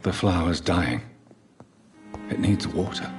The flower's dying. It needs water.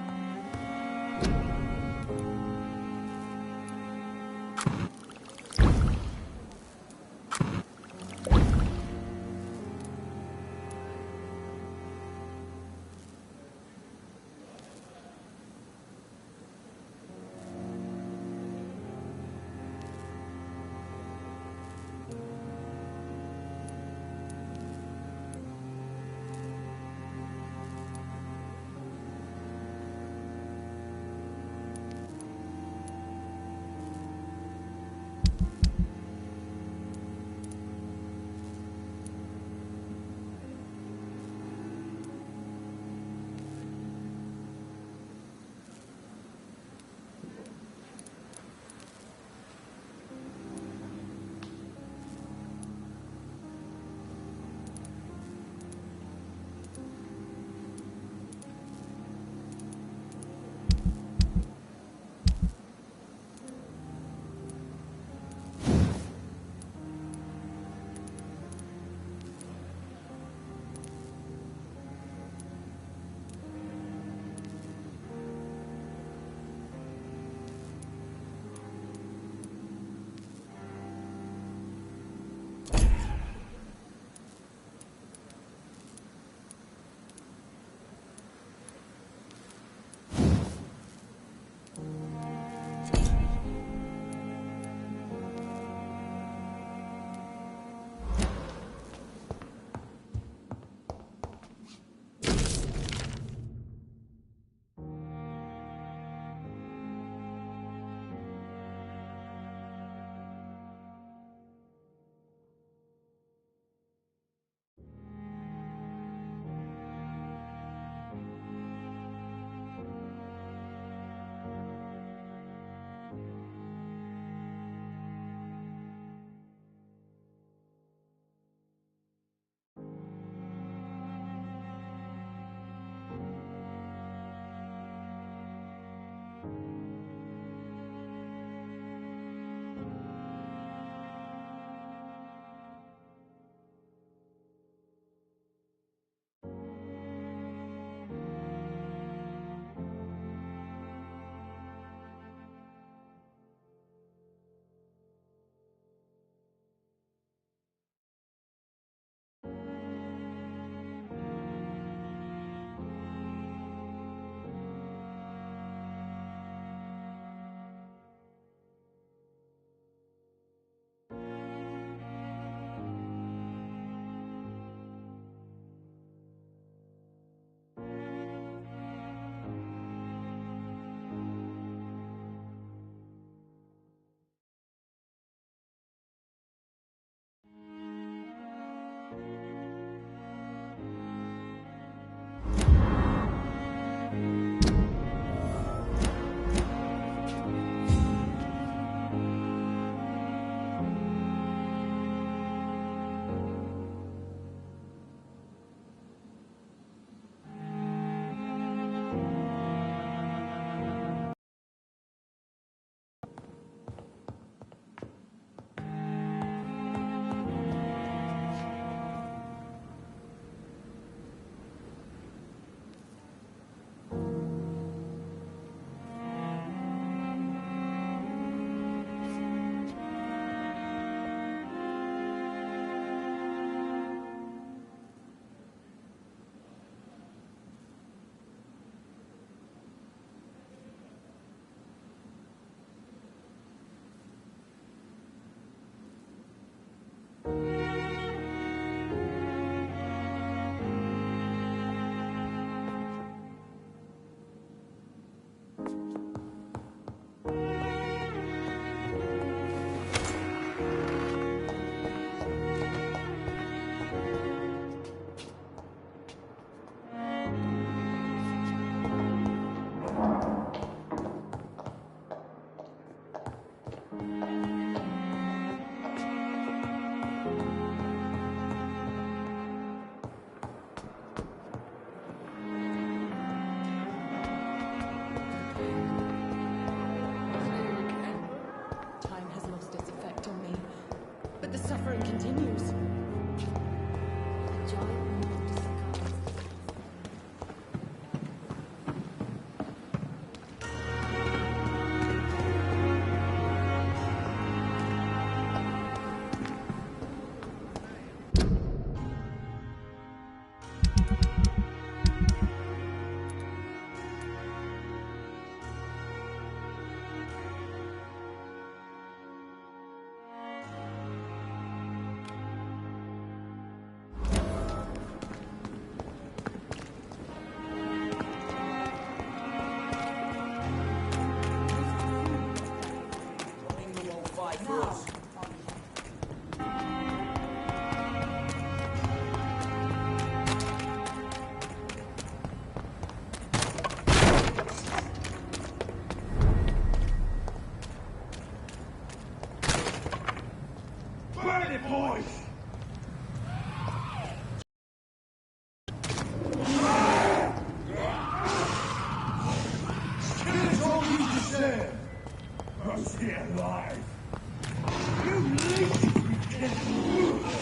But the suffering continues. Burn it, boys! Here's all you deserve. Go stay alive. You lazy pretender.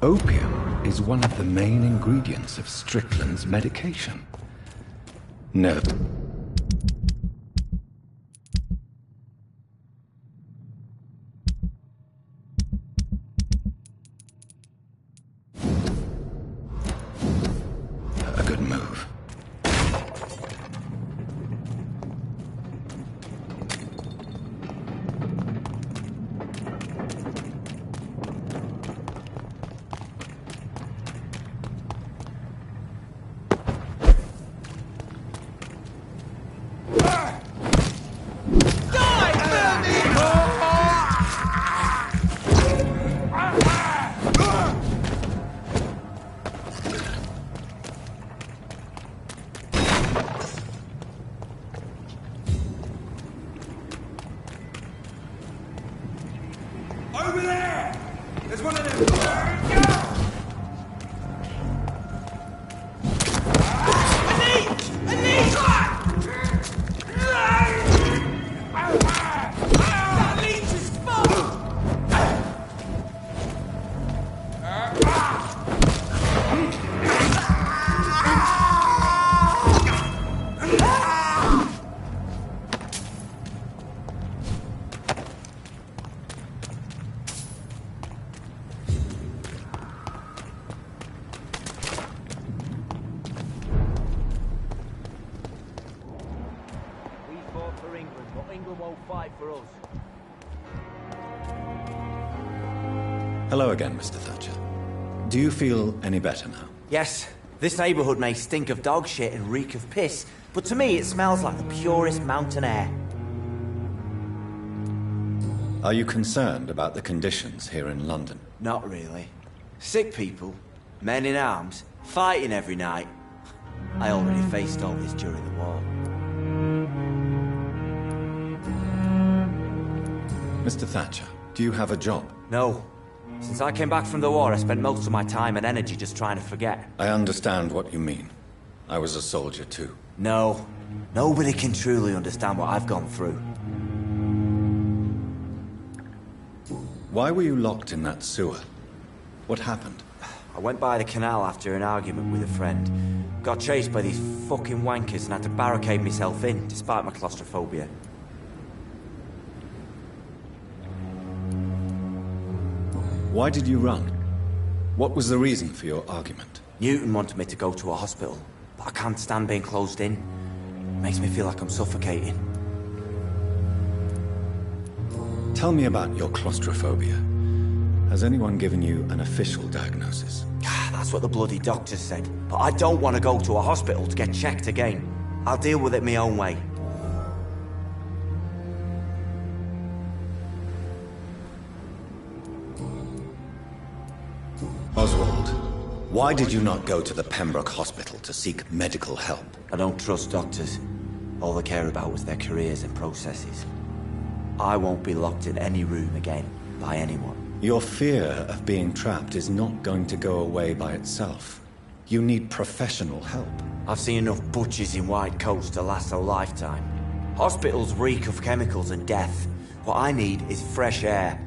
Opium is one of the main ingredients of Strickland's medication. No. A good move. Over there! There's one of them! That leech is full! For England, but England won't fight for us. Hello again, Mr. Thatcher. Do you feel any better now? Yes, this neighborhood may stink of dog shit and reek of piss, but to me it smells like the purest mountain air. Are you concerned about the conditions here in London? Not really. Sick people, men in arms, fighting every night. I already faced all this during the war. Mr. Thatcher, do you have a job? No. Since I came back from the war, I spent most of my time and energy just trying to forget. I understand what you mean. I was a soldier too. No. Nobody can truly understand what I've gone through. Why were you locked in that sewer? What happened? I went by the canal after an argument with a friend. Got chased by these fucking wankers and had to barricade myself in, despite my claustrophobia. Why did you run? What was the reason for your argument? Newton wanted me to go to a hospital, but I can't stand being closed in. It makes me feel like I'm suffocating. Tell me about your claustrophobia. Has anyone given you an official diagnosis? That's what the bloody doctors said. But I don't want to go to a hospital to get checked again. I'll deal with it my own way. Oswald, why did you not go to the Pembroke Hospital to seek medical help? I don't trust doctors. All they care about was their careers and processes. I won't be locked in any room again by anyone. Your fear of being trapped is not going to go away by itself. You need professional help. I've seen enough butchers in white coats to last a lifetime. Hospitals reek of chemicals and death. What I need is fresh air.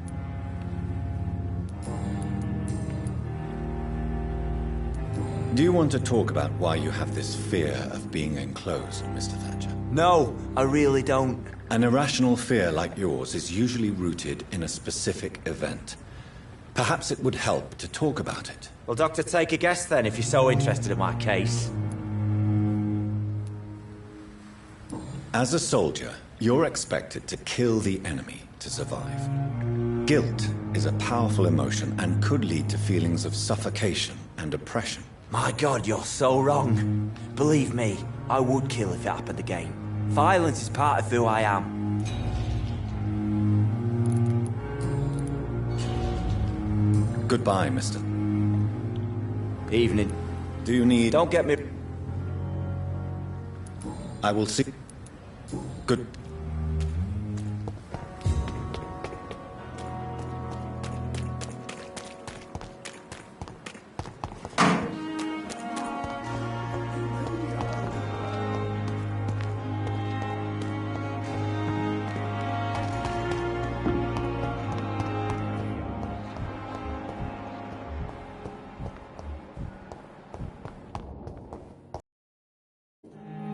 Do you want to talk about why you have this fear of being enclosed, Mr. Thatcher? No, I really don't. An irrational fear like yours is usually rooted in a specific event. Perhaps it would help to talk about it. Well, Doctor, take a guess then, if you're so interested in my case. As a soldier, you're expected to kill the enemy to survive. Guilt is a powerful emotion and could lead to feelings of suffocation and oppression. My God, you're so wrong. Believe me, I would kill if it happened again. Violence is part of who I am. Goodbye, mister. Evening. Do you need... Don't get me... I will see... Good...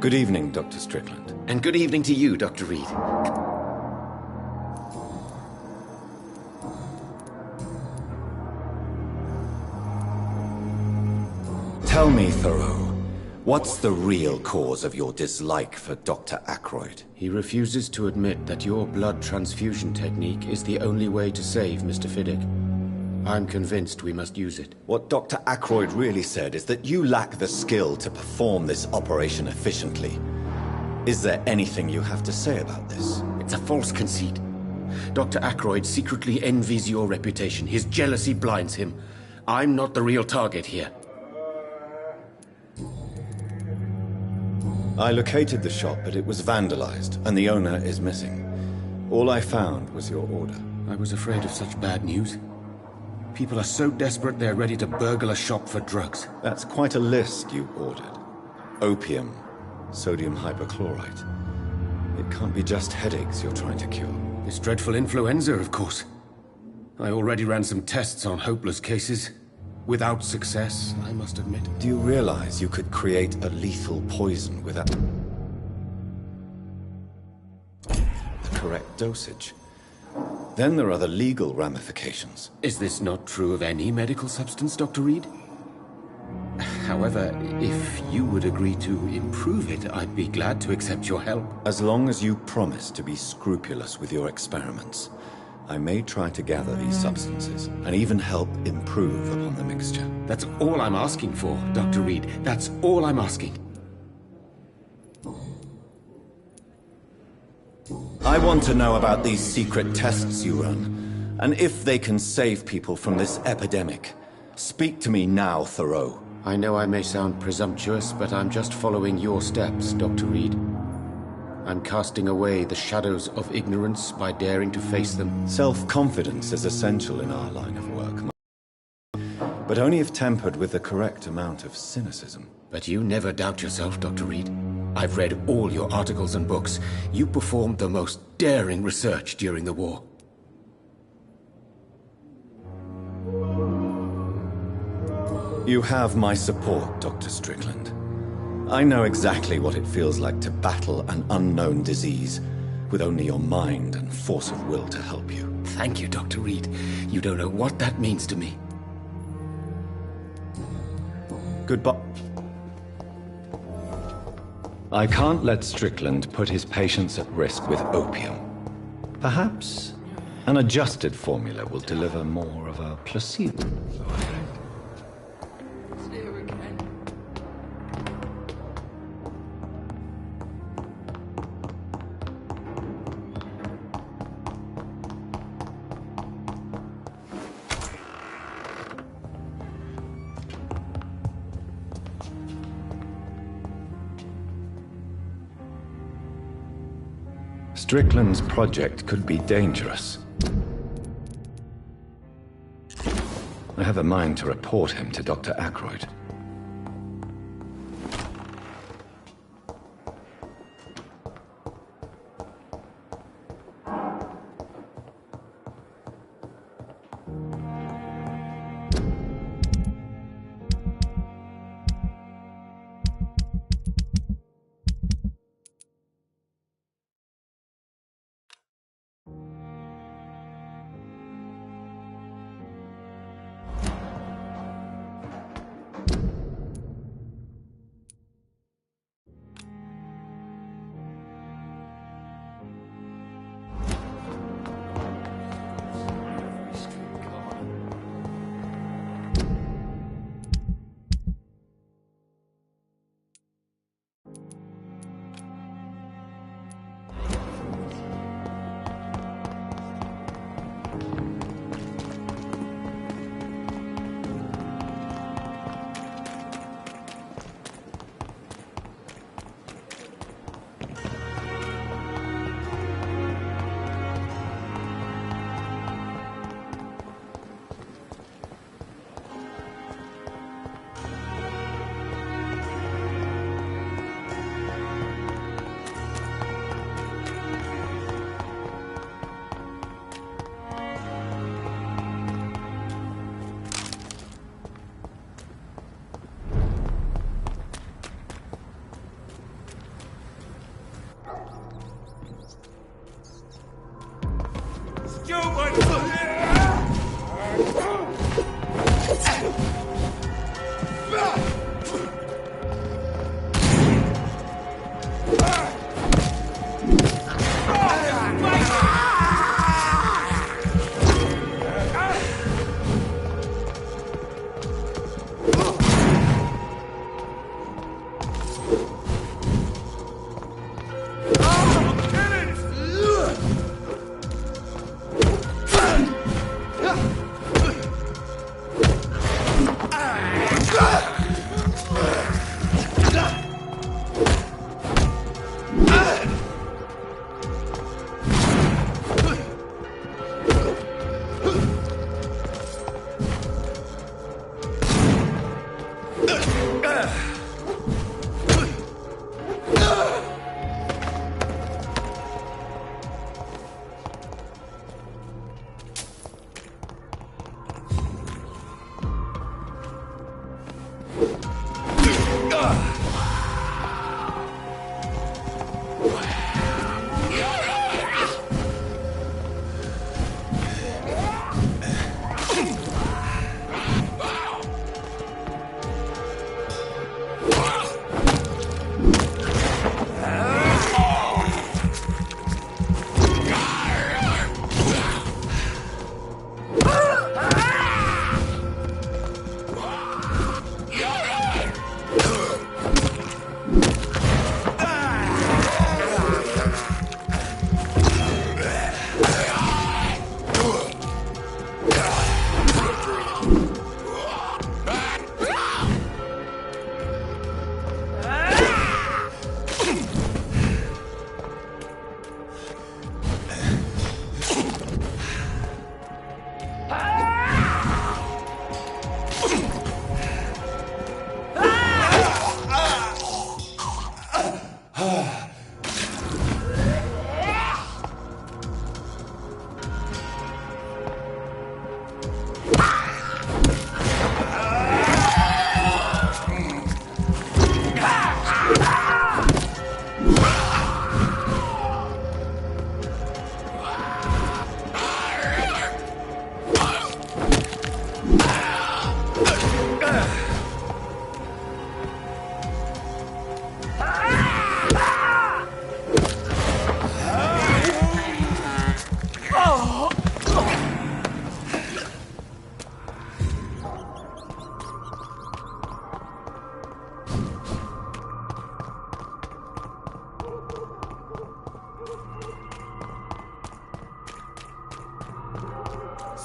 Good evening, Dr. Strickland. And good evening to you, Dr. Reed. Tell me, Thoreau, what's the real cause of your dislike for Dr. Ackroyd? He refuses to admit that your blood transfusion technique is the only way to save Mr. Fiddick. I'm convinced we must use it. What Dr. Ackroyd really said is that you lack the skill to perform this operation efficiently. Is there anything you have to say about this? It's a false conceit. Dr. Ackroyd secretly envies your reputation. His jealousy blinds him. I'm not the real target here. I located the shop, but it was vandalized, and the owner is missing. All I found was your order. I was afraid of such bad news. People are so desperate they're ready to burgle a shop for drugs. That's quite a list you ordered. Opium, sodium hypochlorite. It can't be just headaches you're trying to cure. This dreadful influenza, of course. I already ran some tests on hopeless cases. Without success, I must admit. Do you realize you could create a lethal poison without the correct dosage? Then there are the legal ramifications. Is this not true of any medical substance, Dr. Reed? However, if you would agree to improve it, I'd be glad to accept your help. As long as you promise to be scrupulous with your experiments, I may try to gather these substances and even help improve upon the mixture. That's all I'm asking for, Dr. Reed. That's all I'm asking. I want to know about these secret tests you run, and if they can save people from this epidemic. Speak to me now, Thoreau. I know I may sound presumptuous, but I'm just following your steps, Dr. Reed. I'm casting away the shadows of ignorance by daring to face them. Self-confidence is essential in our line of work, but only if tempered with the correct amount of cynicism. But you never doubt yourself, Dr. Reed. I've read all your articles and books. You performed the most daring research during the war. You have my support, Dr. Strickland. I know exactly what it feels like to battle an unknown disease with only your mind and force of will to help you. Thank you, Dr. Reed. You don't know what that means to me. Goodbye. I can't let Strickland put his patients at risk with opium. Perhaps an adjusted formula will deliver more of a placebo effect. Strickland's project could be dangerous. I have a mind to report him to Dr. Ackroyd.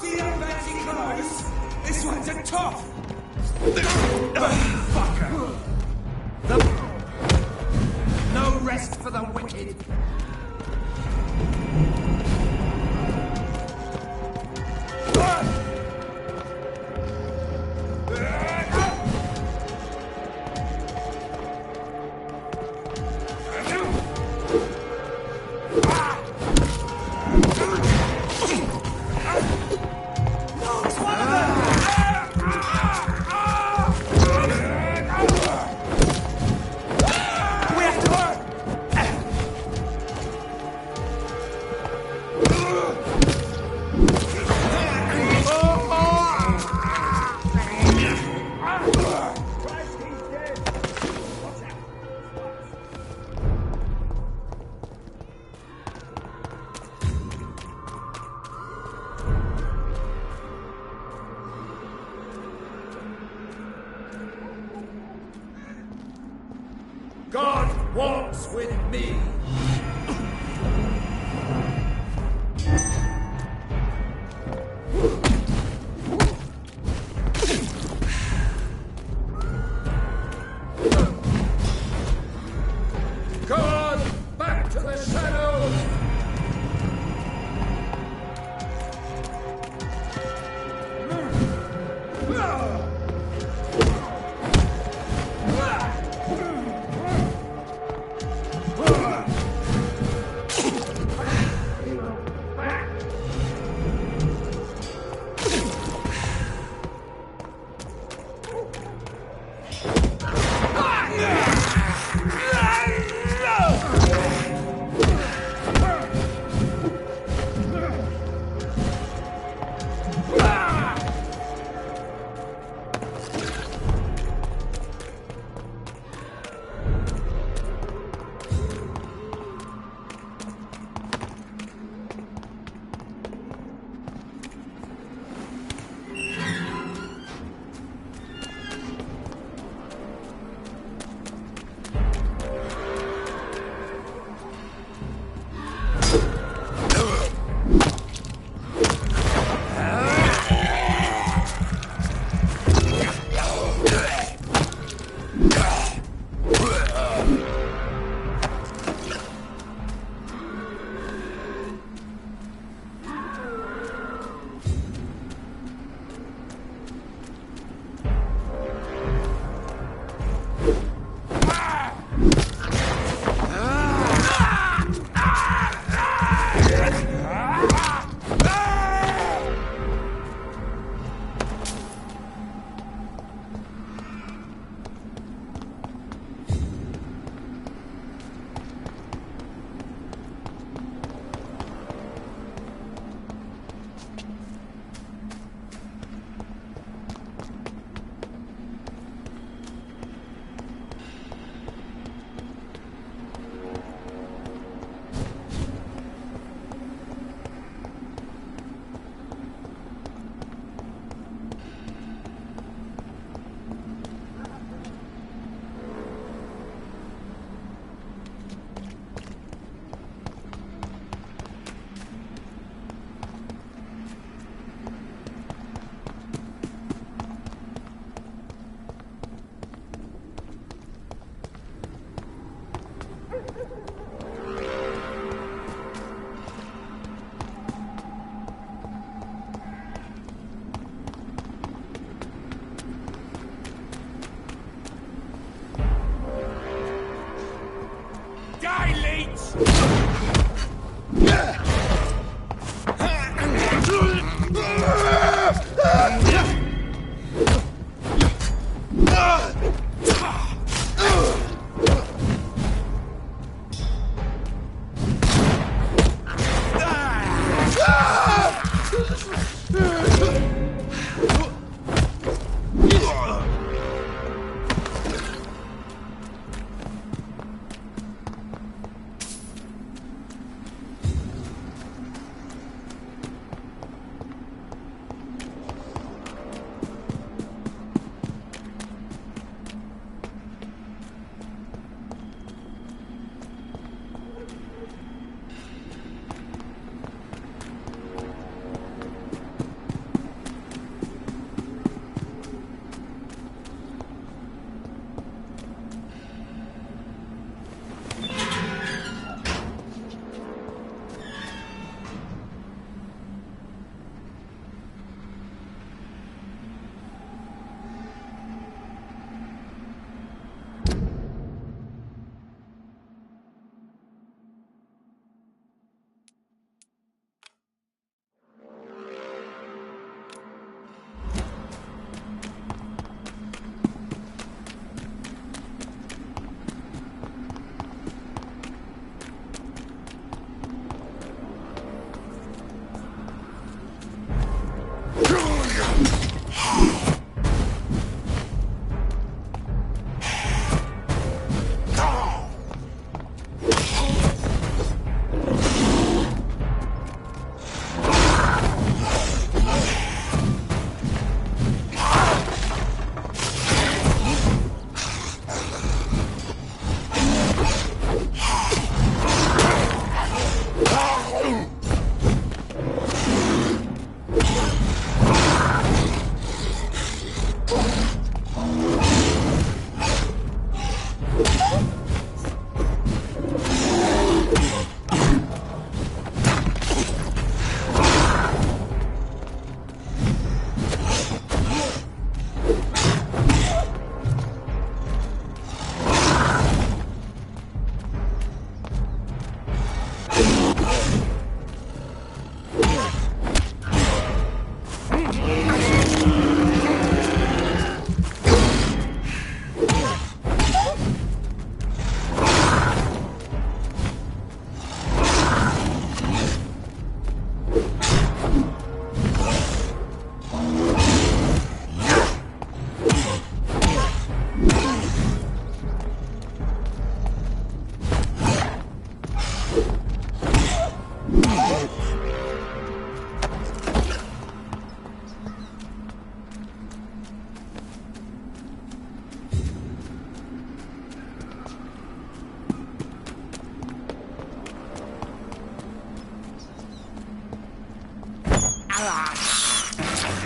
See that fancy clothes? This one's a top! Fucker! No rest for the wicked! God walks with me! Go on! Back to the shadows!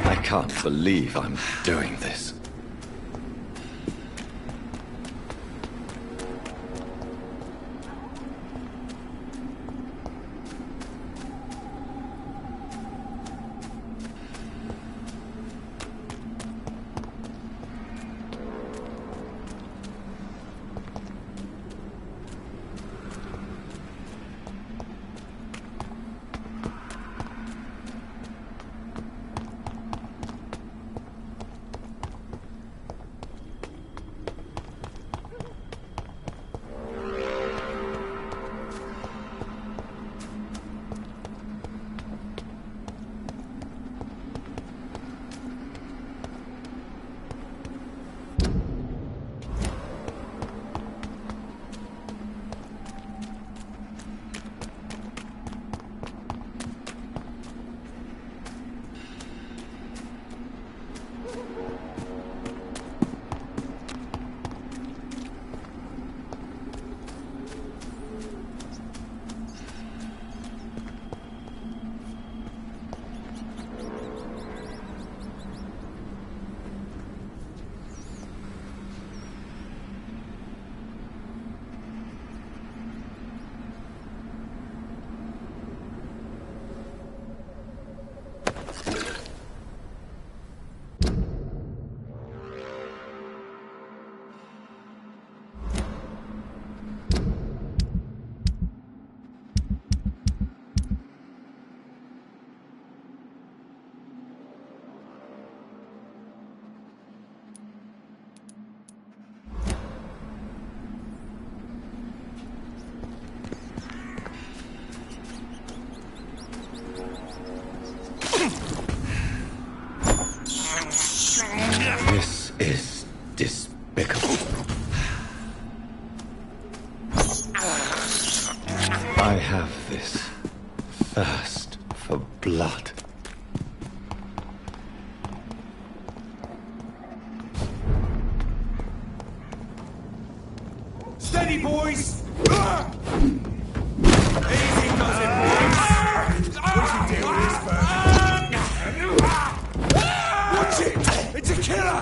I can't believe I'm doing this. is despicable. I have this thirst for blood. Steady, boys! Easy does it, boys! We should deal with this first. Watch it! It's a killer!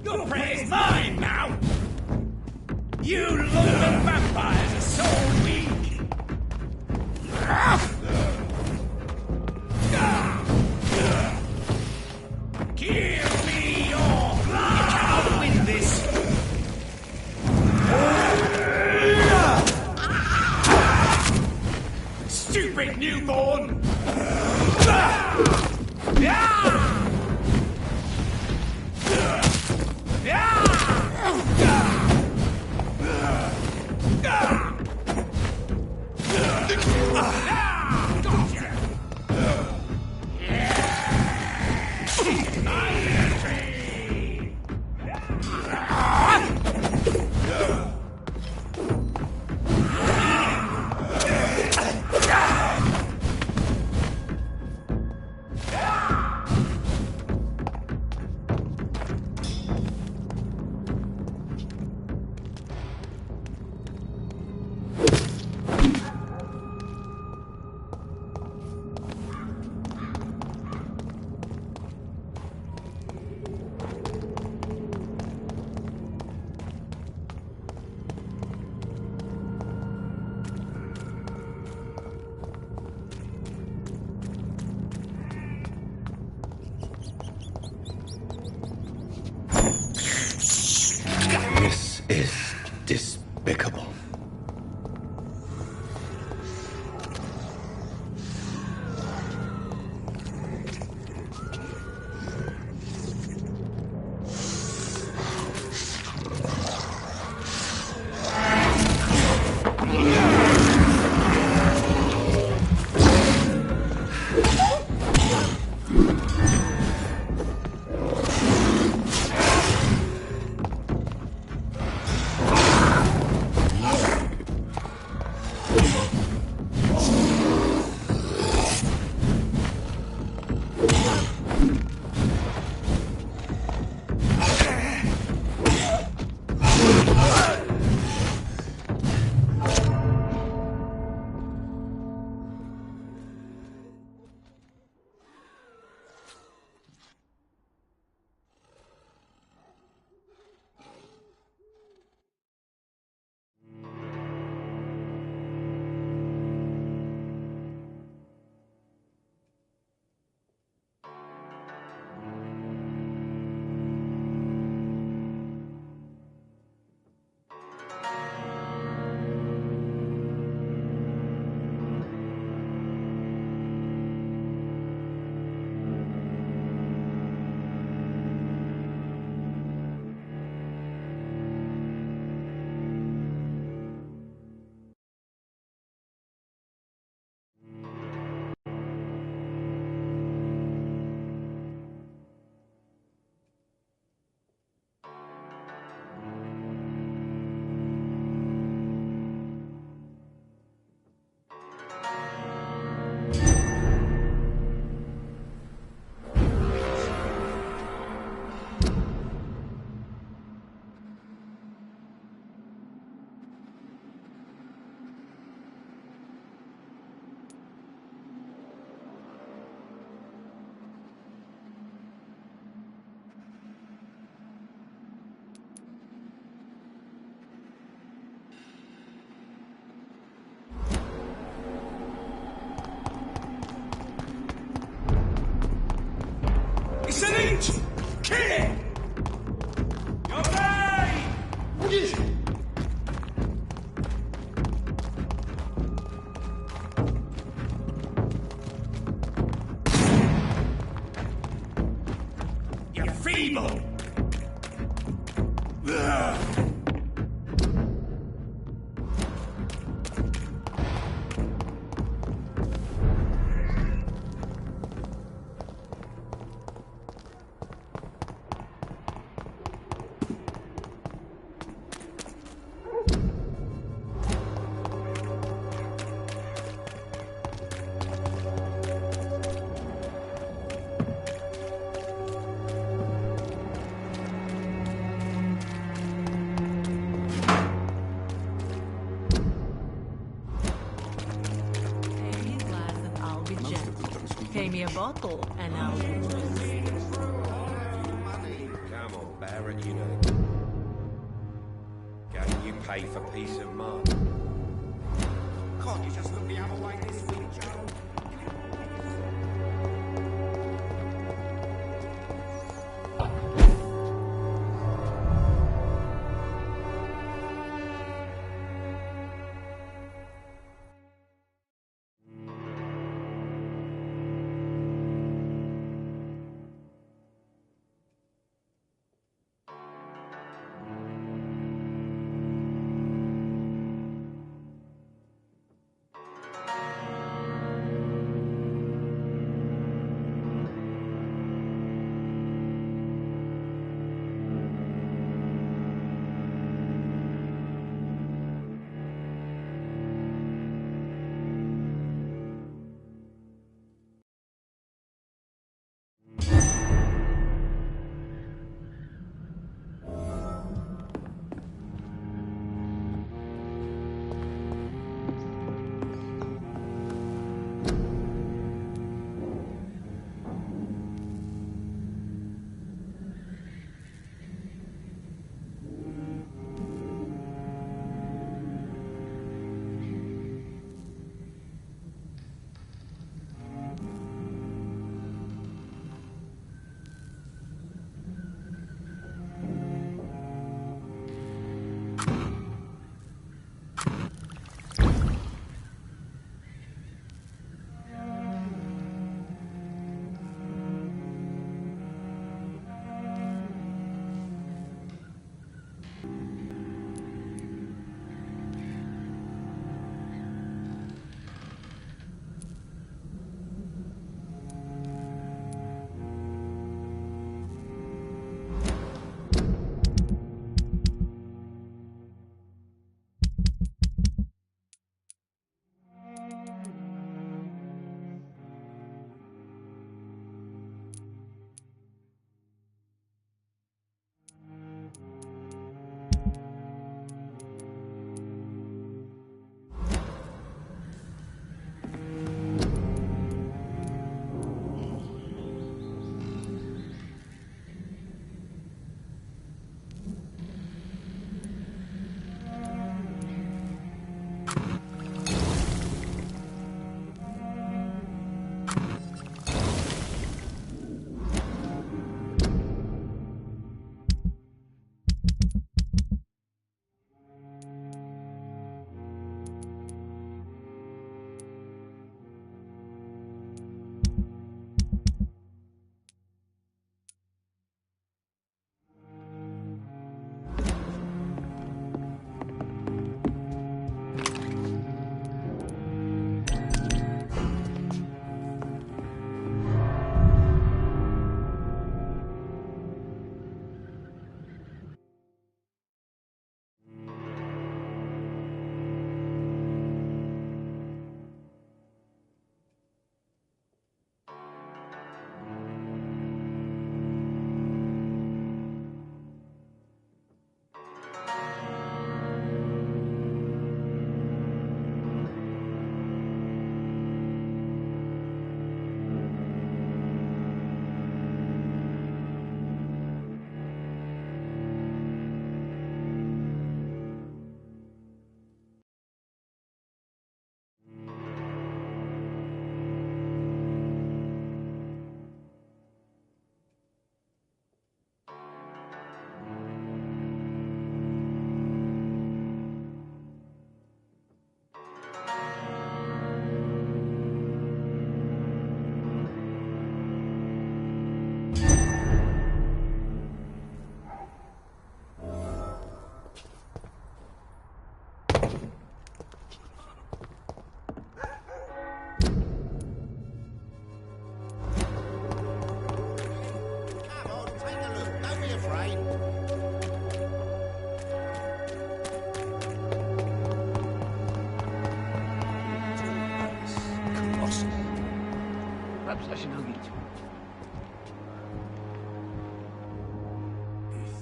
Your prey is mine now! You loathe vampires are so weak! Give me your blood! You cannot win this! Stupid newborn! This is despicable. Excellent! Kill it! Your way! You're feeble! Ugh. Pay me a bottle and I'll be Come on, Barrett, you know. Don't you pay for peace of mind? Can't you just look the other way this week, Joe?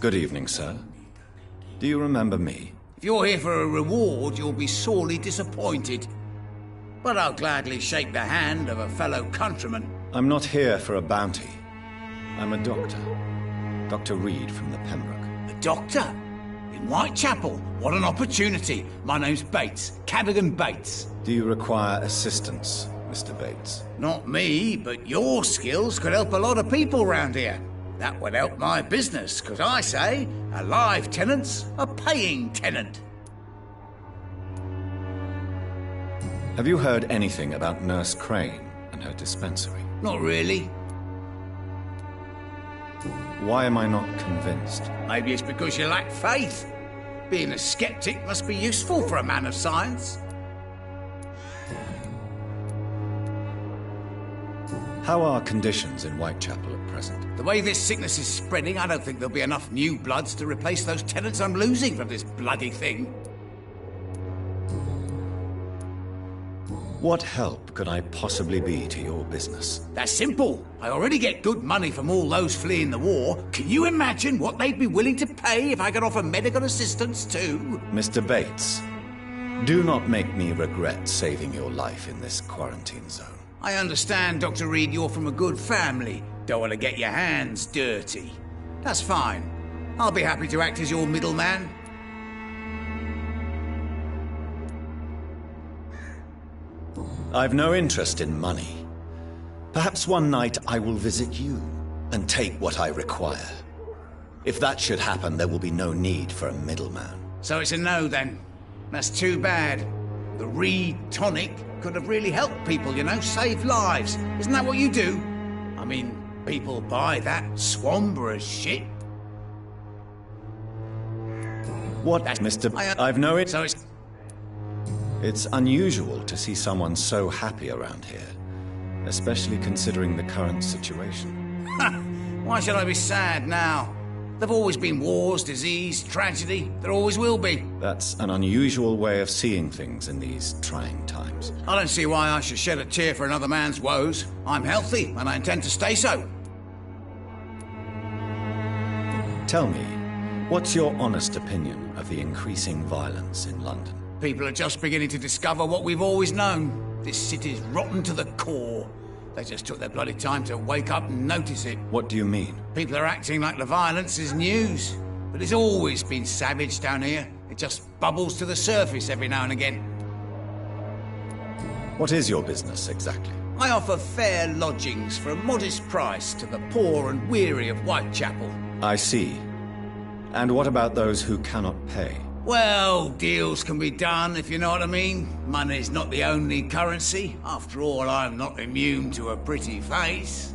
Good evening, sir. Do you remember me? If you're here for a reward, you'll be sorely disappointed. But I'll gladly shake the hand of a fellow countryman. I'm not here for a bounty. I'm a doctor. Dr. Reed from the Pembroke. A doctor? In Whitechapel? What an opportunity. My name's Bates. Cadogan Bates. Do you require assistance, Mr. Bates? Not me, but your skills could help a lot of people round here. That would help my business, because I say a live tenant's a paying tenant. Have you heard anything about Nurse Crane and her dispensary? Not really. Why am I not convinced? Maybe it's because you lack faith. Being a skeptic must be useful for a man of science. How are conditions in Whitechapel at present? The way this sickness is spreading, I don't think there'll be enough new bloods to replace those tenants I'm losing from this bloody thing. What help could I possibly be to your business? That's simple. I already get good money from all those fleeing the war. Can you imagine what they'd be willing to pay if I could offer medical assistance too? Mr. Bates, do not make me regret saving your life in this quarantine zone. I understand, Dr. Reed, you're from a good family. Don't want to get your hands dirty. That's fine. I'll be happy to act as your middleman. I've no interest in money. Perhaps one night I will visit you and take what I require. If that should happen, there will be no need for a middleman. So it's a no, then. That's too bad. The Reed tonic could have really helped people, you know, save lives. Isn't that what you do? I mean, people buy that Swamborough shit. What, Mr. I've no... So it's... It's unusual to see someone so happy around here, especially considering the current situation. Why should I be sad now? There've always been wars, disease, tragedy. There always will be. That's an unusual way of seeing things in these trying times. I don't see why I should shed a tear for another man's woes. I'm healthy, and I intend to stay so. Tell me, what's your honest opinion of the increasing violence in London? People are just beginning to discover what we've always known. This city's rotten to the core. They just took their bloody time to wake up and notice it. What do you mean? People are acting like the violence is news. But it's always been savage down here. It just bubbles to the surface every now and again. What is your business, exactly? I offer fair lodgings for a modest price to the poor and weary of Whitechapel. I see. And what about those who cannot pay? Well, deals can be done, if you know what I mean. Money's not the only currency. After all, I'm not immune to a pretty face.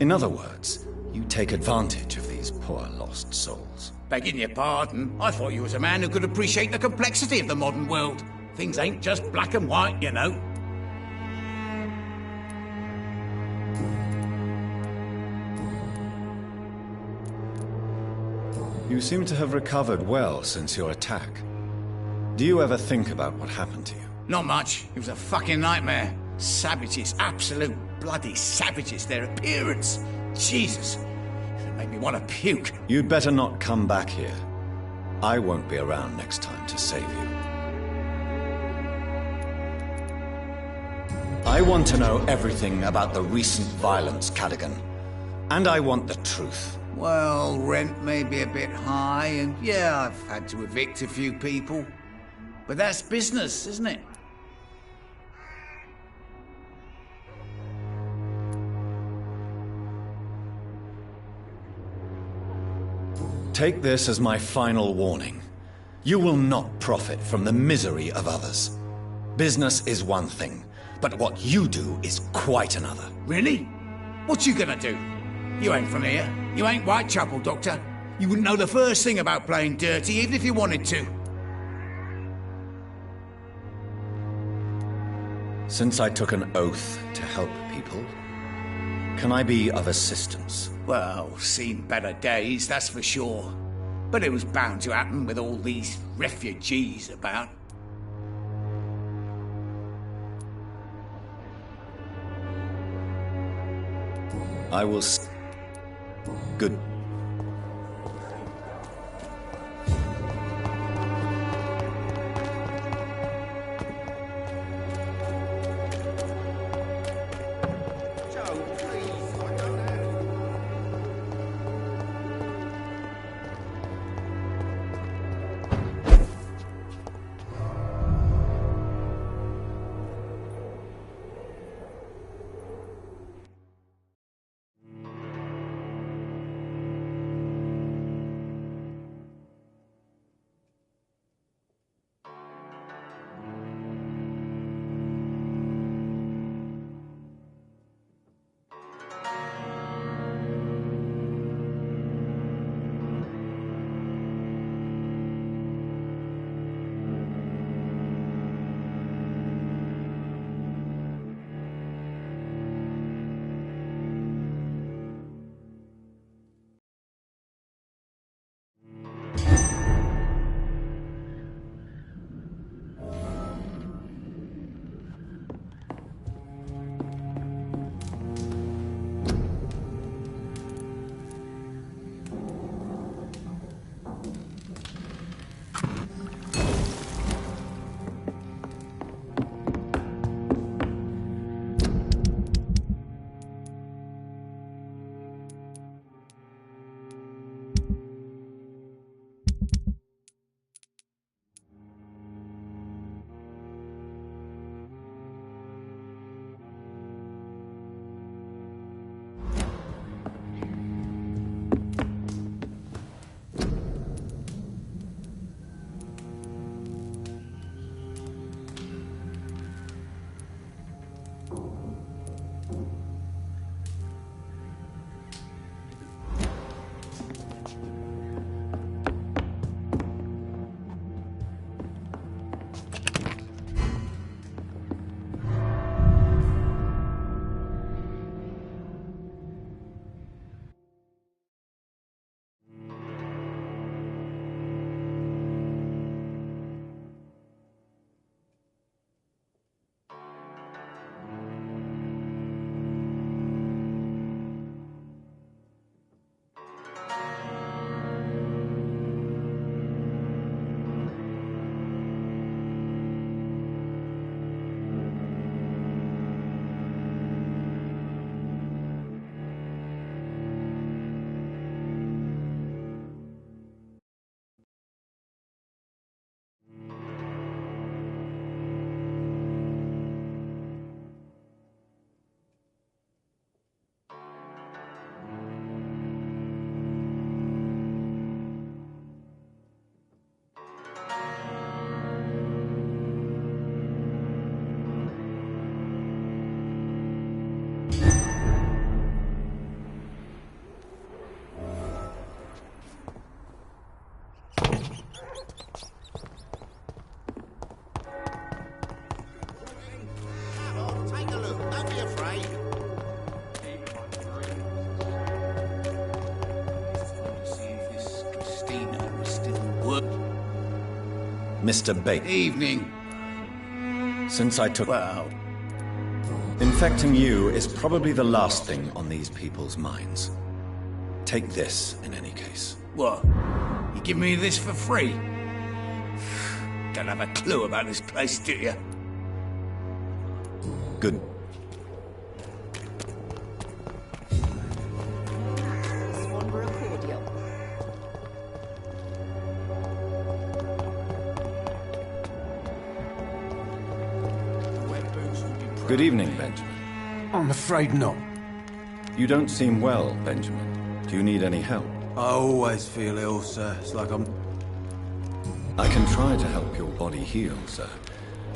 In other words, you take advantage of these poor lost souls. Begging your pardon, I thought you was a man who could appreciate the complexity of the modern world. Things ain't just black and white, you know. You seem to have recovered well since your attack. Do you ever think about what happened to you? Not much. It was a fucking nightmare. Savages, absolute bloody savages. Their appearance. Jesus. It made me want to puke. You'd better not come back here. I won't be around next time to save you. I want to know everything about the recent violence, Cadogan. And I want the truth. Well, rent may be a bit high, and yeah, I've had to evict a few people. But that's business, isn't it? Take this as my final warning. You will not profit from the misery of others. Business is one thing, but what you do is quite another. Really? What you gonna do? You ain't from here. You ain't Whitechapel, Doctor. You wouldn't know the first thing about playing dirty, even if you wanted to. Since I took an oath to help people, can I be of assistance? Well, seen better days, that's for sure. But it was bound to happen with all these refugees about. I will Good. Mr. Bates. Evening. Since I took... Well, infecting you is probably the last thing on these people's minds. Take this, in any case. what? You give me this for free? Don't have a clue about this place, do you? Good. Swanborough cordial. Good evening, Benjamin. I'm afraid not. You don't seem well, Benjamin. Do you need any help? I always feel ill, sir. It's like I'm... I can try to help your body heal, sir.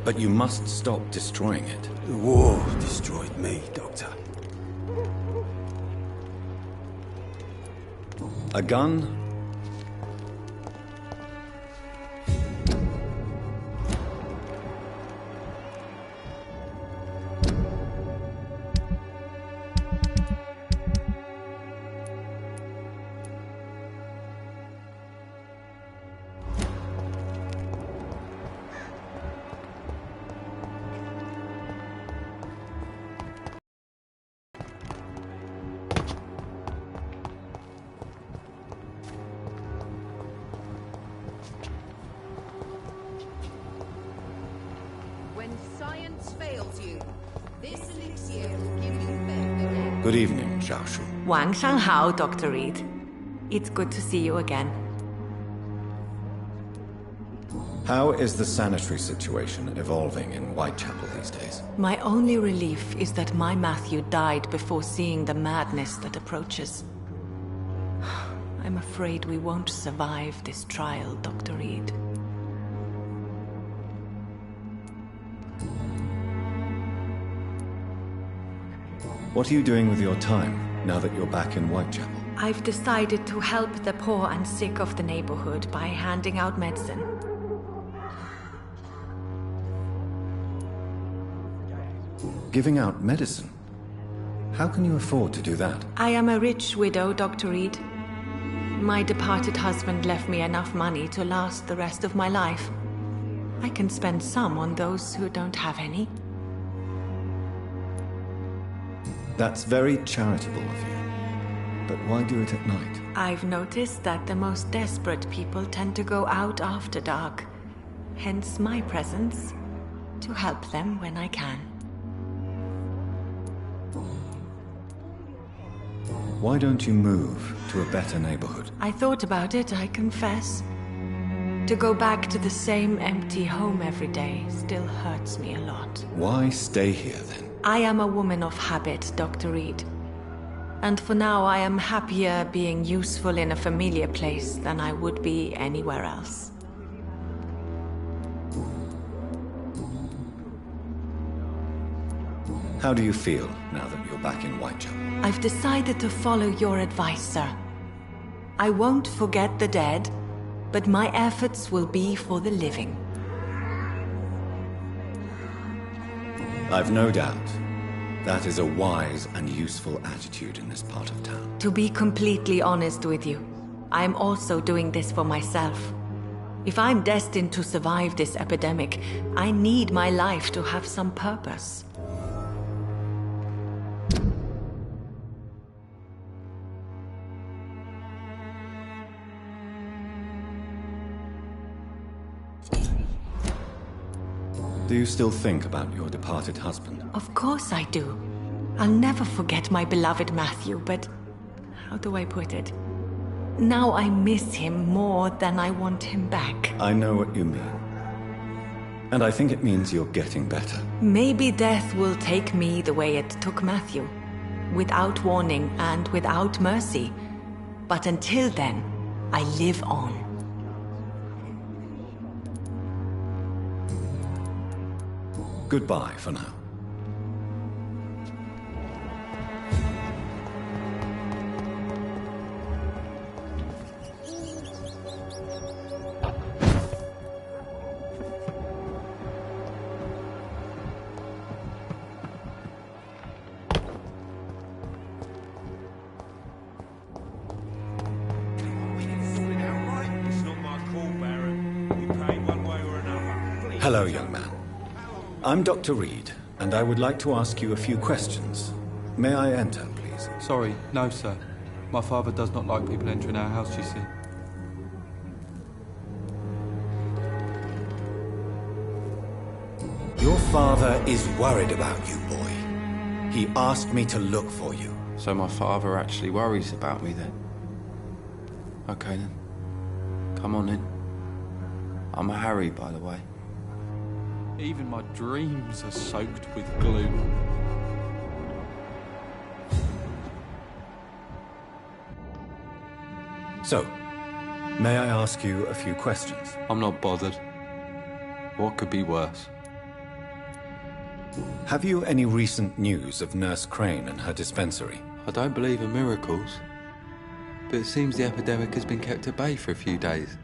But you must stop destroying it. The war destroyed me, Doctor. A gun? Good evening, Xiaoshu. Wang Shanghao, Dr. Reed. It's good to see you again. How is the sanitary situation evolving in Whitechapel these days? My only relief is that my Matthew died before seeing the madness that approaches. I'm afraid we won't survive this trial, Dr. Reed. What are you doing with your time, now that you're back in Whitechapel? I've decided to help the poor and sick of the neighborhood by handing out medicine. Giving out medicine? How can you afford to do that? I am a rich widow, Dr. Reed. My departed husband left me enough money to last the rest of my life. I can spend some on those who don't have any. That's very charitable of you. But why do it at night? I've noticed that the most desperate people tend to go out after dark. Hence my presence, to help them when I can. Why don't you move to a better neighborhood? I thought about it, I confess. To go back to the same empty home every day still hurts me a lot. Why stay here then? I am a woman of habit, Dr. Reed. And for now I am happier being useful in a familiar place than I would be anywhere else. How do you feel now that you're back in Whitechapel? I've decided to follow your advice, sir. I won't forget the dead, but my efforts will be for the living. I've no doubt. That is a wise and useful attitude in this part of town. To be completely honest with you, I am also doing this for myself. If I'm destined to survive this epidemic, I need my life to have some purpose. Do you still think about your departed husband? Of course I do. I'll never forget my beloved Matthew, but how do I put it? Now I miss him more than I want him back. I know what you mean. And I think it means you're getting better. Maybe death will take me the way it took Matthew, without warning and without mercy. But until then, I live on. Goodbye for now. It's not my call, Baron. You pay one way or another. Please. Hello, young man. I'm Dr. Reed, and I would like to ask you a few questions. May I enter, please? Sorry, no, sir. My father does not like people entering our house, you see. Your father is worried about you, boy. He asked me to look for you. So my father actually worries about me then? Okay then. Come on in. I'm a Harry, by the way. Even my dreams are soaked with gloom. So, may I ask you a few questions? I'm not bothered. What could be worse? Have you any recent news of Nurse Crane and her dispensary? I don't believe in miracles, but it seems the epidemic has been kept at bay for a few days.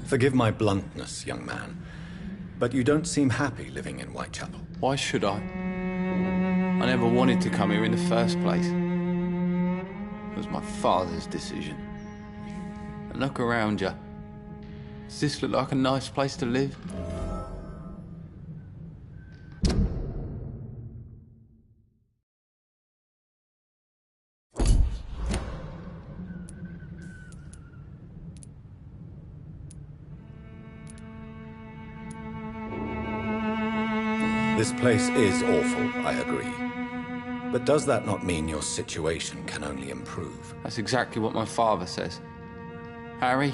Forgive my bluntness, young man, but you don't seem happy living in Whitechapel. Why should I? I never wanted to come here in the first place. It was my father's decision. And look around you. Does this look like a nice place to live? This place is awful, I agree. But does that not mean your situation can only improve? That's exactly what my father says. Harry,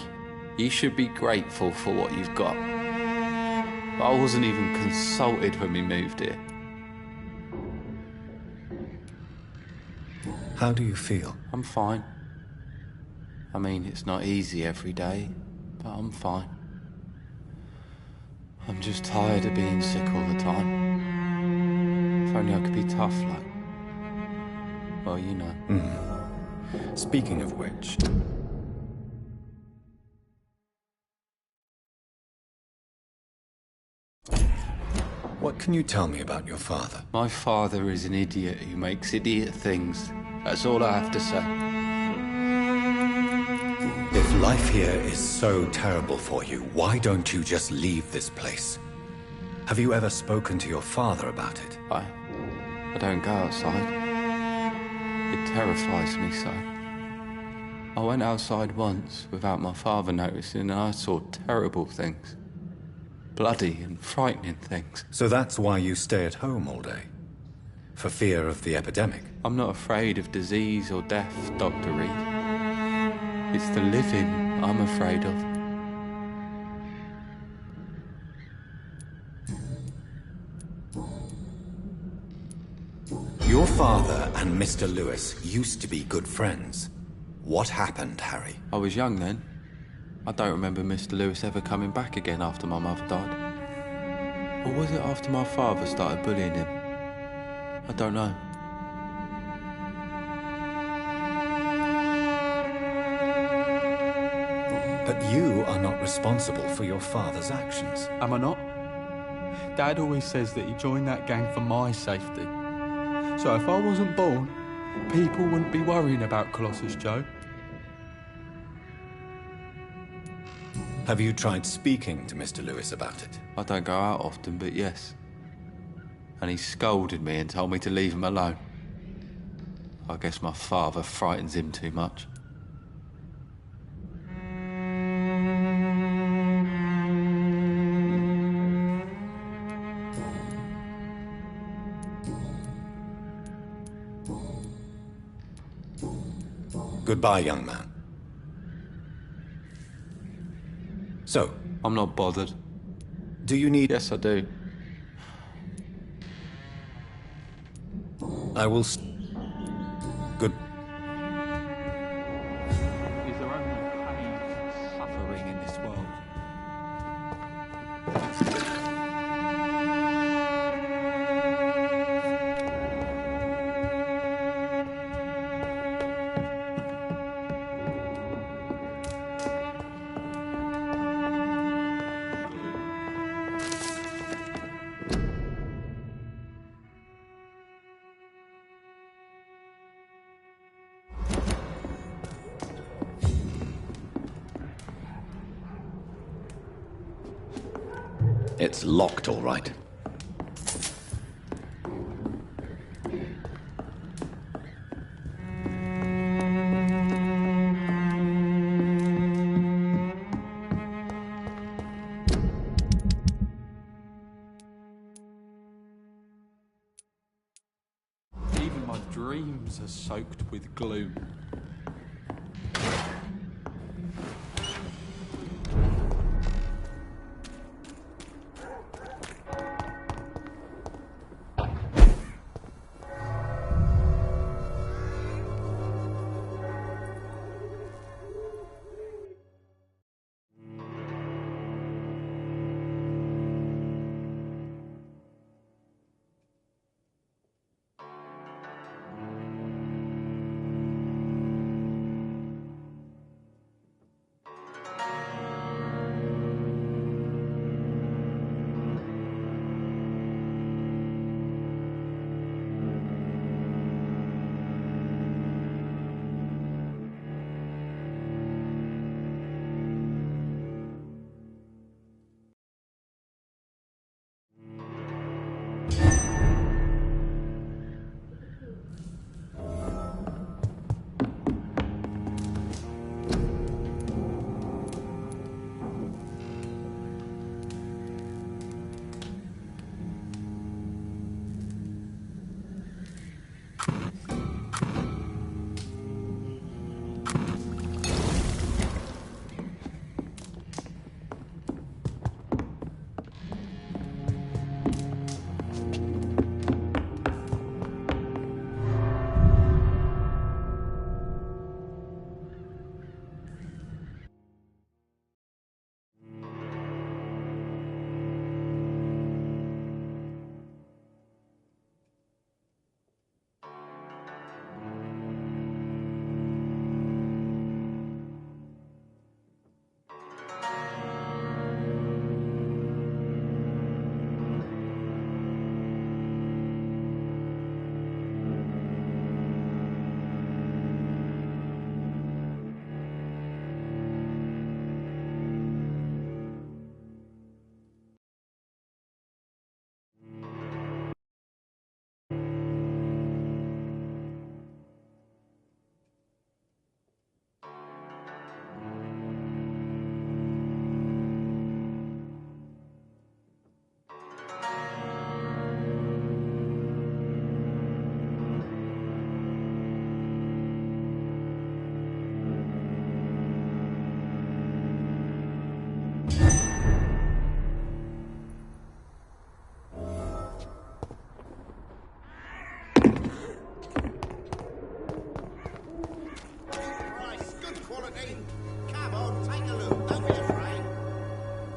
you should be grateful for what you've got. But I wasn't even consulted when we moved here. How do you feel? I'm fine. I mean, it's not easy every day, but I'm fine. I'm just tired of being sick all the time. If only I could be tough, like... Well, you know. Speaking of which... What can you tell me about your father? My father is an idiot who makes idiot things. That's all I have to say. If life here is so terrible for you, why don't you just leave this place? Have you ever spoken to your father about it? I don't go outside. It terrifies me so. I went outside once without my father noticing and I saw terrible things. Bloody and frightening things. So that's why you stay at home all day? For fear of the epidemic? I'm not afraid of disease or death, Dr. Reed. It's the living I'm afraid of. Your father and Mr. Lewis used to be good friends. What happened, Harry? I was young then. I don't remember Mr. Lewis ever coming back again after my mother died. Or was it after my father started bullying him? I don't know. But you are not responsible for your father's actions. Am I not? Dad always says that he joined that gang for my safety. So if I wasn't born, people wouldn't be worrying about Colossus Joe. Have you tried speaking to Mr. Lewis about it? I don't go out often, but yes. And he scolded me and told me to leave him alone. I guess my father frightens him too much. Goodbye, young man. So, I'm not bothered. do you need... Yes, I do. I will... Good... Is there only pain and suffering in this world? It's locked, all right. Even my dreams are soaked with gloom.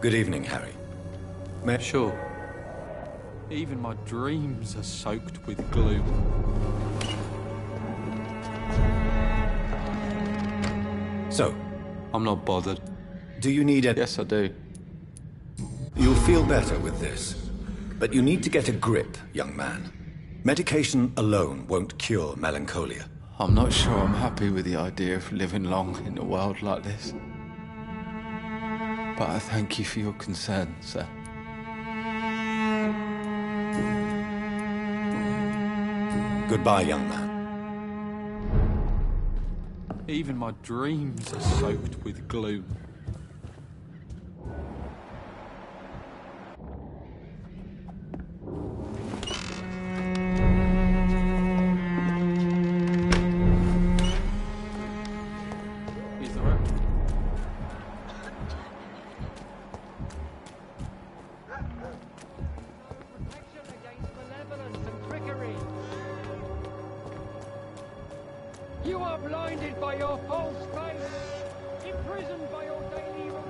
Good evening, Harry. May Sure. Even my dreams are soaked with gloom. So, I'm not bothered. do you need a... Yes, I do. You'll feel better with this. But you need to get a grip, young man. Medication alone won't cure melancholia. I'm not sure I'm happy with the idea of living long in a world like this. But I thank you for your concern, sir. Goodbye, young man. Even my dreams are soaked with gloom. Is there a... Protection against malevolence and trickery. You are blinded by your false faith, imprisoned by your daily routine.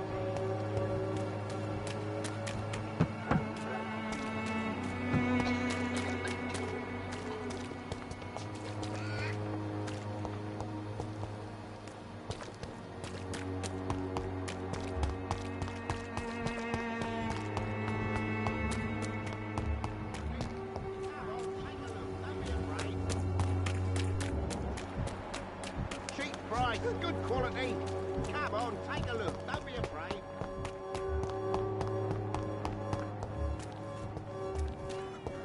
Cheap price, good quality. Come on, take a look. Don't be afraid.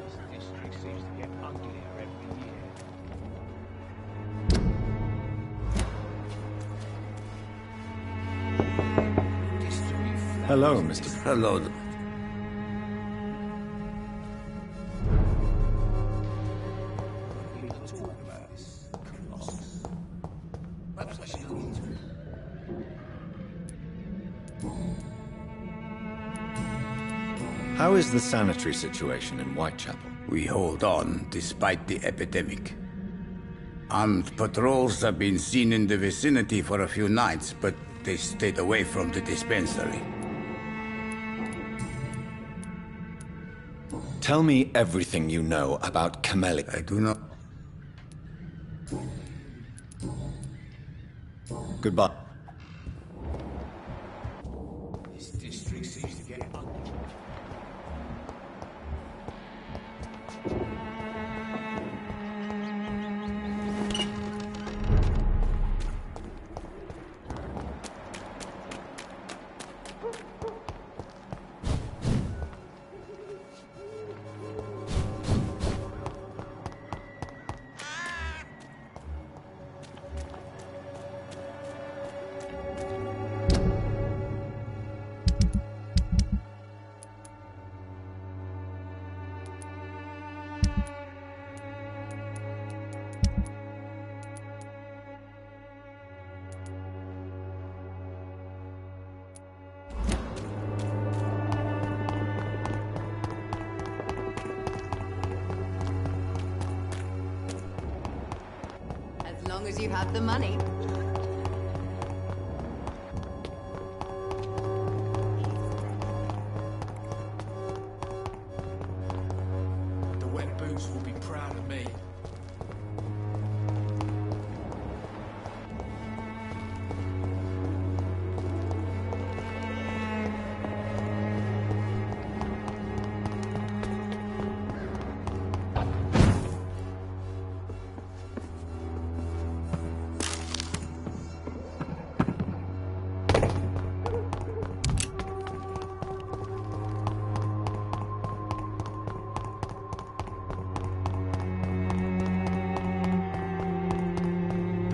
This district seems to get uglier every year. Hello, Mr. Hello. How is the sanitary situation in Whitechapel? We hold on despite the epidemic. Armed patrols have been seen in the vicinity for a few nights, but they stayed away from the dispensary. Tell me everything you know about Camellia. I do not... Goodbye. This district seems to get ugly. As long as you have the money. The wet boots will be proud of me.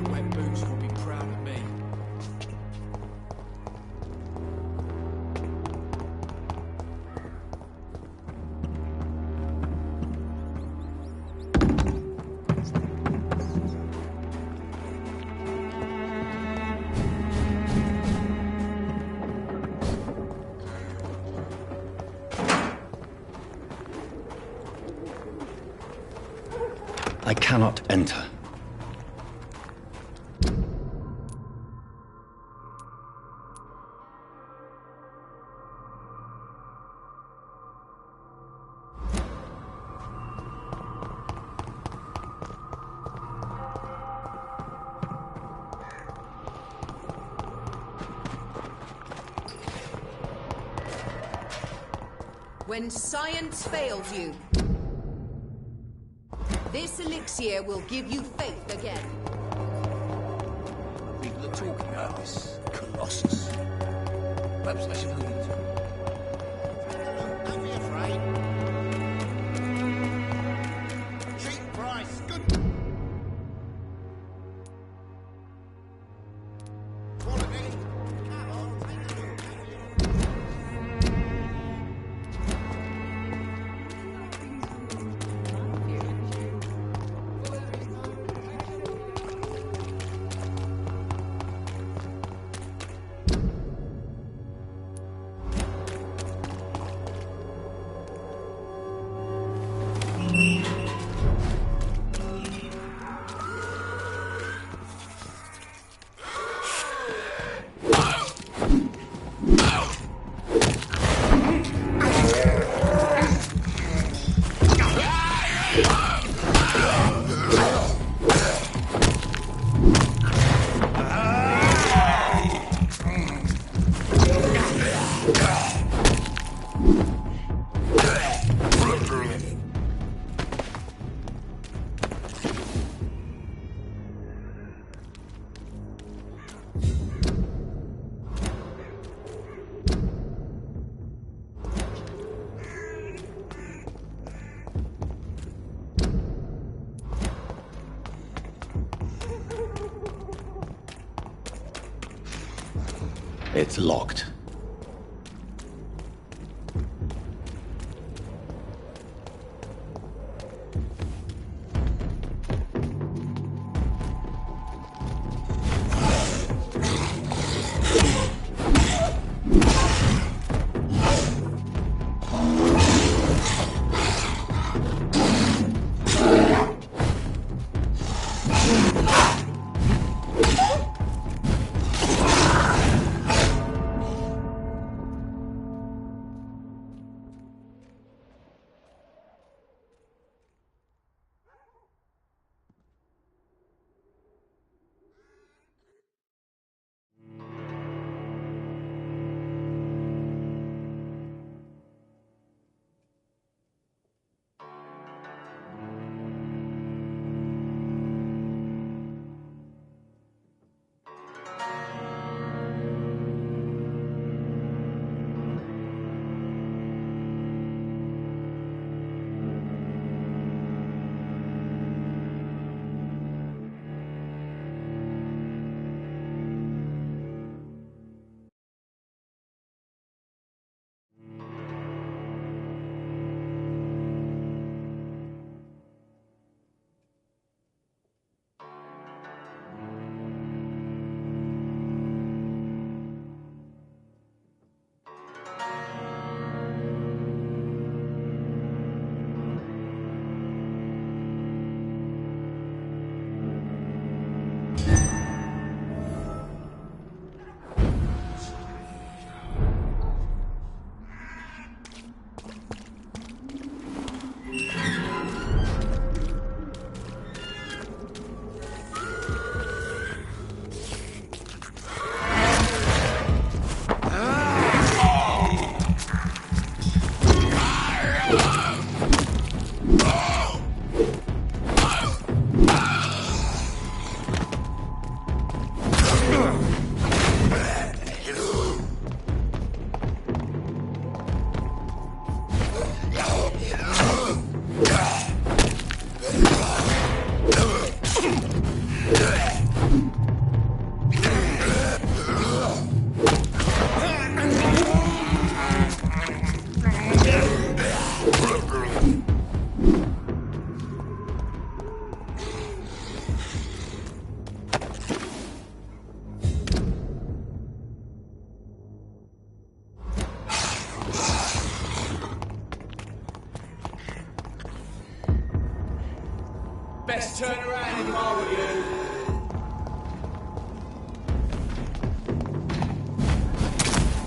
The wet boots will be proud of me. I cannot enter. When science fails you, this elixir will give you faith again. People are talking about this Colossus. Perhaps I should look into it. Don't be afraid. Cheap price, good quality. Come on, take a look. It's locked. Best turn around if I were you.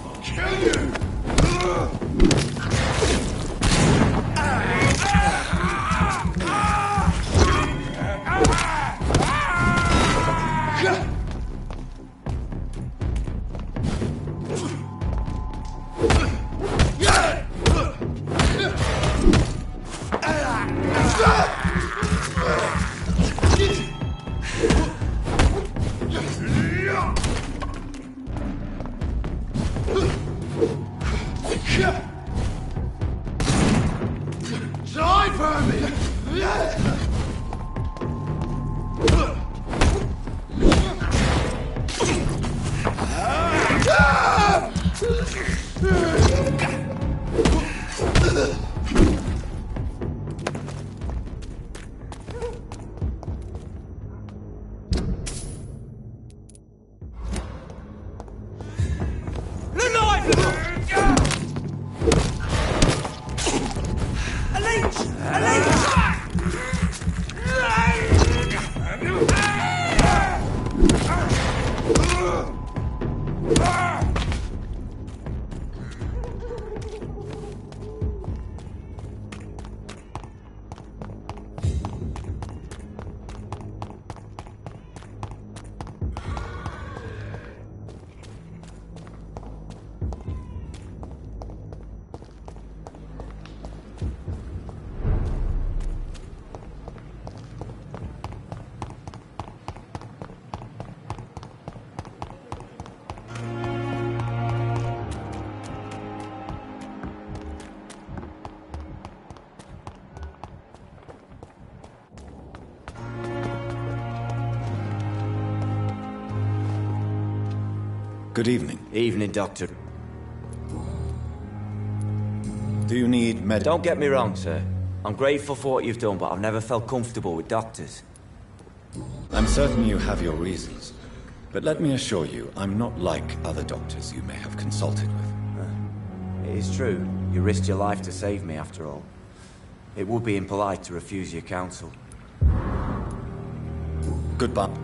I'll kill you! vermin! Good evening. Evening, Doctor. Do you need med- Don't get me wrong, sir. I'm grateful for what you've done, but I've never felt comfortable with doctors. I'm certain you have your reasons. But let me assure you, I'm not like other doctors you may have consulted with. It is true. You risked your life to save me, after all. It would be impolite to refuse your counsel. Goodbye.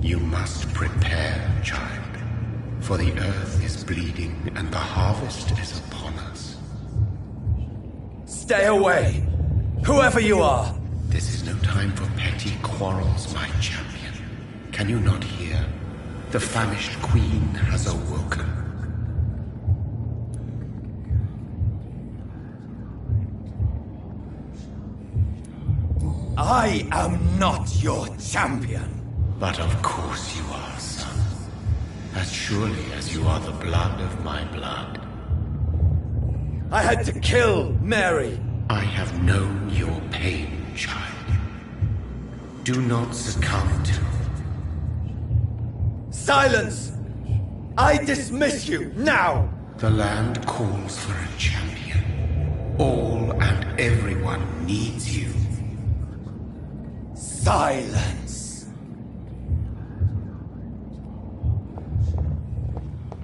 You must prepare, child, for the earth is bleeding and the harvest is upon us. Stay away! Whoever you are! This is no time for petty quarrels, my champion. Can you not hear? The famished queen has awoken. I am not your champion! But of course you are, son. As surely as you are the blood of my blood. I had to kill Mary! I have known your pain, child. Do not succumb to... Silence! I dismiss you, now! The land calls for a champion. All and everyone needs you. Silence!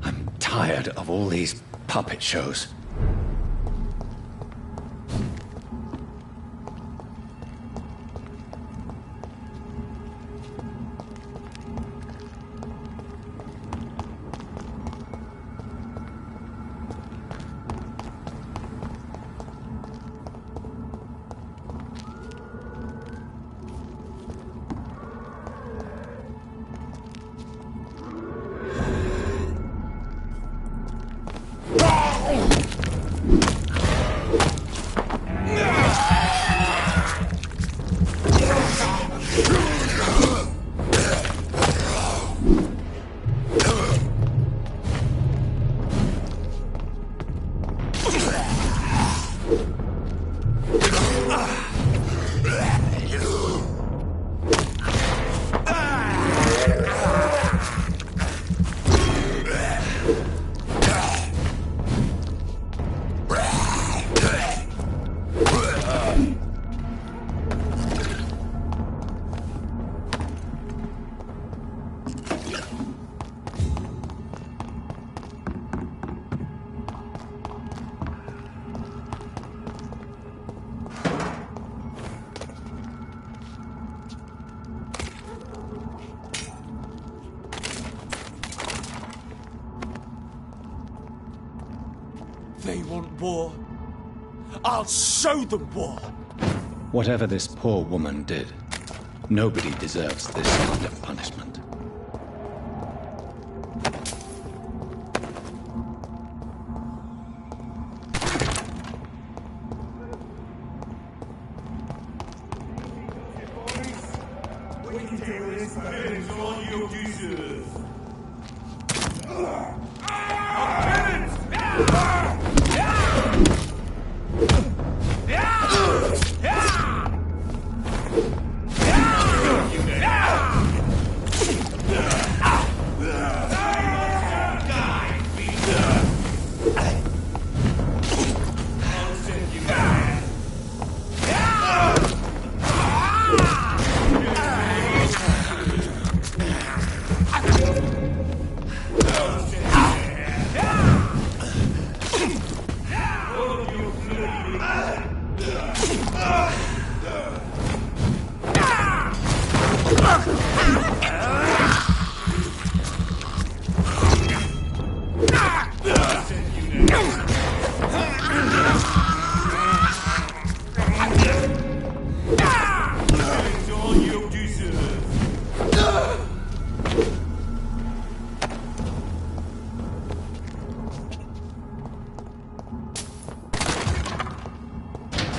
I'm tired of all these puppet shows. They want war. I'll show them war. Whatever this poor woman did, nobody deserves this kind of punishment.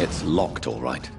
It's locked, all right.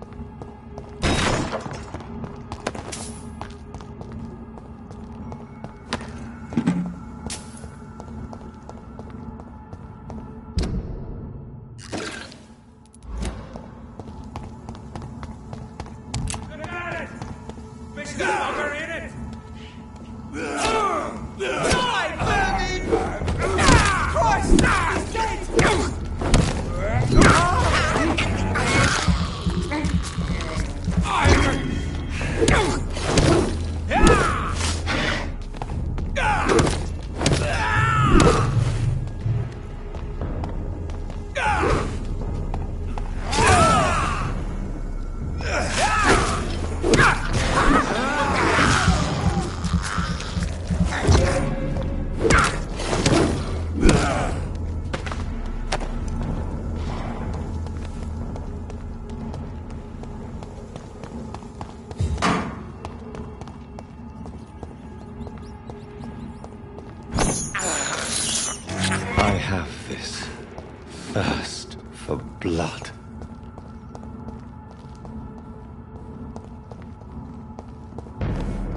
Thirst for blood.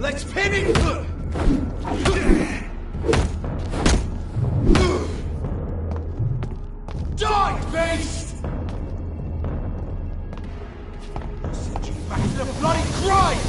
Let's pin it! Die, beast! I'll send you back to the bloody grave!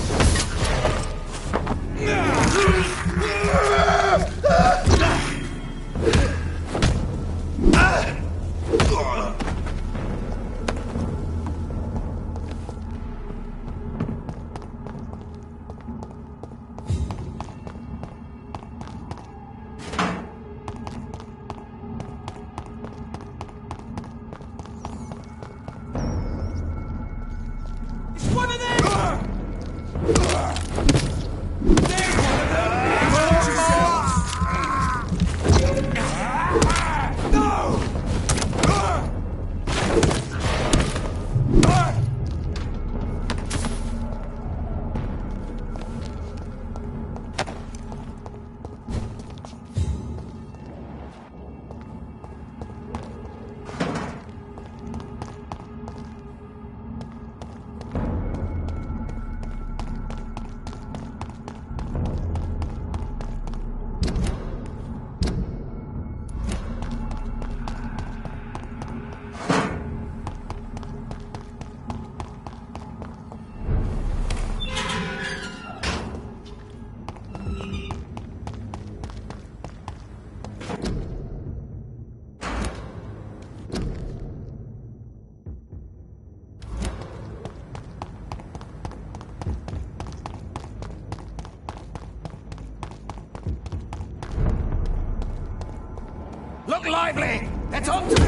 Look lively! It's on to me!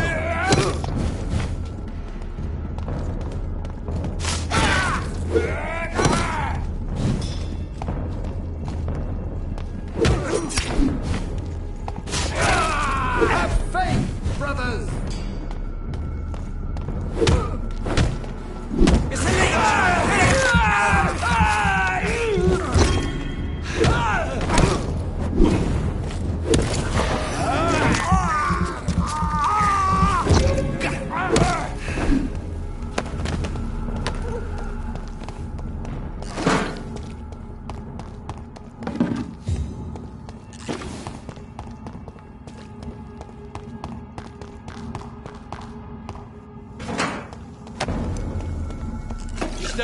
Have faith, brothers!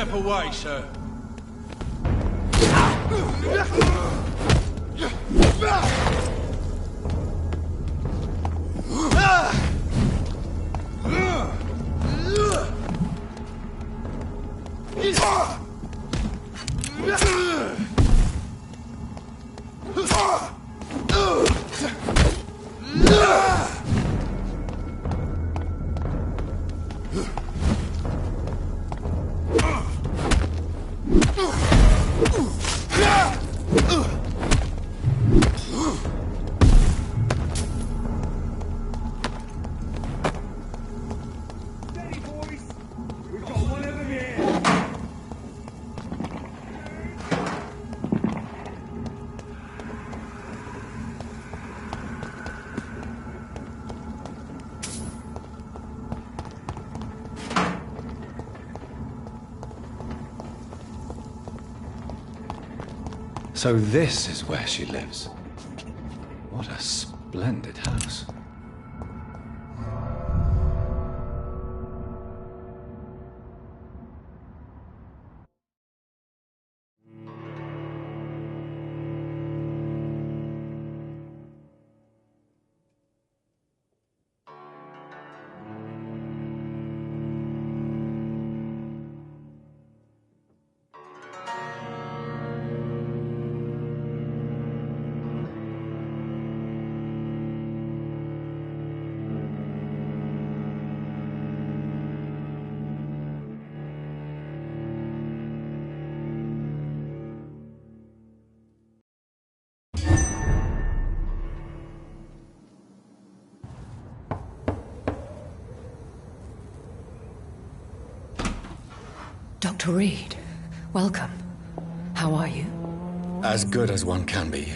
step away, sir. So this is where she lives. What a splendid house. Dr. Reed, welcome. How are you? As good as one can be.